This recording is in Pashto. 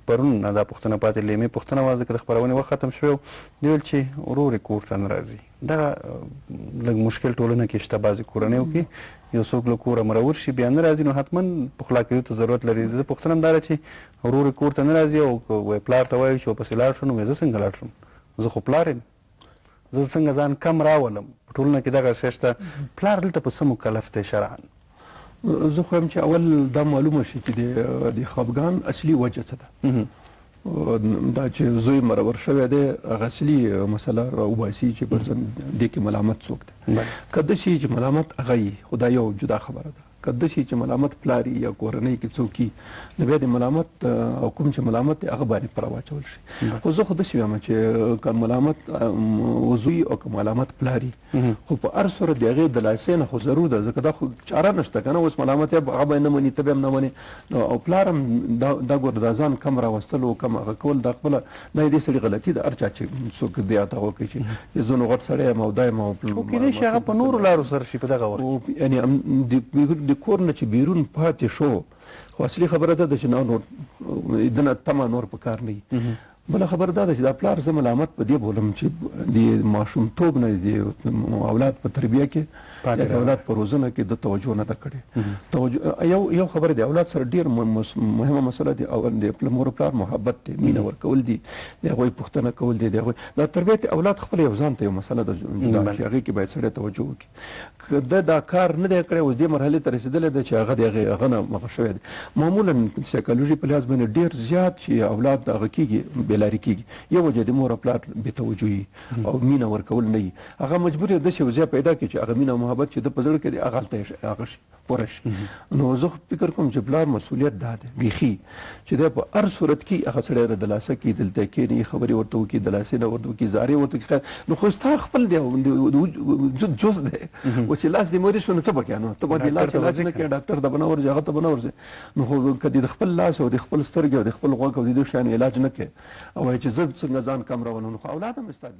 پرون دا پوښتنه پاتې لیمې پوښتنه وه ځکه د خپرونې وخت ختم شوی دی ویل چې ورور یې کور ته نه راځي دغه لږ مشکل ټولنه کې شته بعضې کورنیو کې یو څوک له کوره مرور شي بیا نه راځي نو حتما پخلا کېدو ته ضرورت لري زه پوښتنه هم دا ده چې ورور یې کور ته نه راځي او وایي پلار ته وایي چې ورپسې لاړ شو نو وایي زه څنګه لاړ شم زه خو پلار یم زه څنګه ځان کم راولم په ټولنه کې دغه شی شته پلار دلته په څه مکلف دی شرعن زه خو یم چې اول دا معلومه شي چې د خفګان اصلي وجه څه ده دا چې زوی مرور شوی دی هغه اصلي مسله راوباسي چې پر ځان دې کې ملامت څوک دی که ده شي چې ملامت هغه یي خو دا یو جدا خبره ده که ده شي چې ملامت پلار یا کورنۍ کې څوک وي نو بیا د ملامت او کوم چې ملامت دی هغه باندې پر واچول شي خو زه خو داسې وایم چې که ملامت زوی او که ملامت پلار وي خو په هر صورت د هغې د لاسې نه خو ضرور ده ځکه دا خو چاره نشته که نه اوس ملامت یې هغه به یې نه مني ته به هم نه منې او پلار هم دا ګوره دا ځان کم راوستلو کم هغه کول دا خپله دا د دې سړي غلطي ده هر چا چې څوک دې اته وکړي چې زه نو غټ سړی یم او دا یم خو کېدای شي هغه په نورو لارو سره شي په دغه وخت یعنې د کور نه چې بیرون پاتې شو خو اصلي خبره ده چې نور دنه تمه نور په کار نه وي بله خبره دا ده چې دا پلار زه ملامت په دې بولم چې د ماشومتوب نه د اولاد په تربیه کې یا د اولاد په روزنه کې د توجه نه ده کړې یو خبره د اولاد سره ډېر مهمه مسله د مور و پلار محبت دی مینه ورکول دي د هغوی پوښتنه کول دي د هغوی دا تربیت اولاد خپله یو ځان ته یو مسله ده چې هغې کې باید سړی توجه وکړي که ده دا کار نه دی کړی اوس دې مرحلې ته رسېدلی ده چې هغه د هغه نه مخه شوی دی معمولا سایکالوژي په لحاظ باندې ډېر زیات چې اولاد هغه کېږي لارې کېږي یو وجه د مور او پلار بې توجهي او مینه ورکول نه وي هغه مجبور یې داسې یو ځای پیدا کړي چې هغه مینه او محبت چې ده په زړه کې دی هغه هلته هغه شي پوره شي نو زه فکر کوم چې پلار مسؤلیت دا دی بیخي چې دی په هر صورت کې هغه سړی د لاسه کې دلته کښېني خبرې ورته وکړي د لاسې نه ورته وکړي زارې ورته وکړي نو خو ستا خپل دی وجود جز دی و چې لاس دې مریض شو نو څه به کوې نو ته به دې لاس علاج نه کوې ډاکټر ته به نه ورځې هغه ته به نه ورځې نو خو که دې د خپل لاس او د خپل سترګې او د خپل غوږ او د دې شیانو علاج نه کوې او وایي چې زه څنګه ځان کم راولم نو خو اولاد هم ستا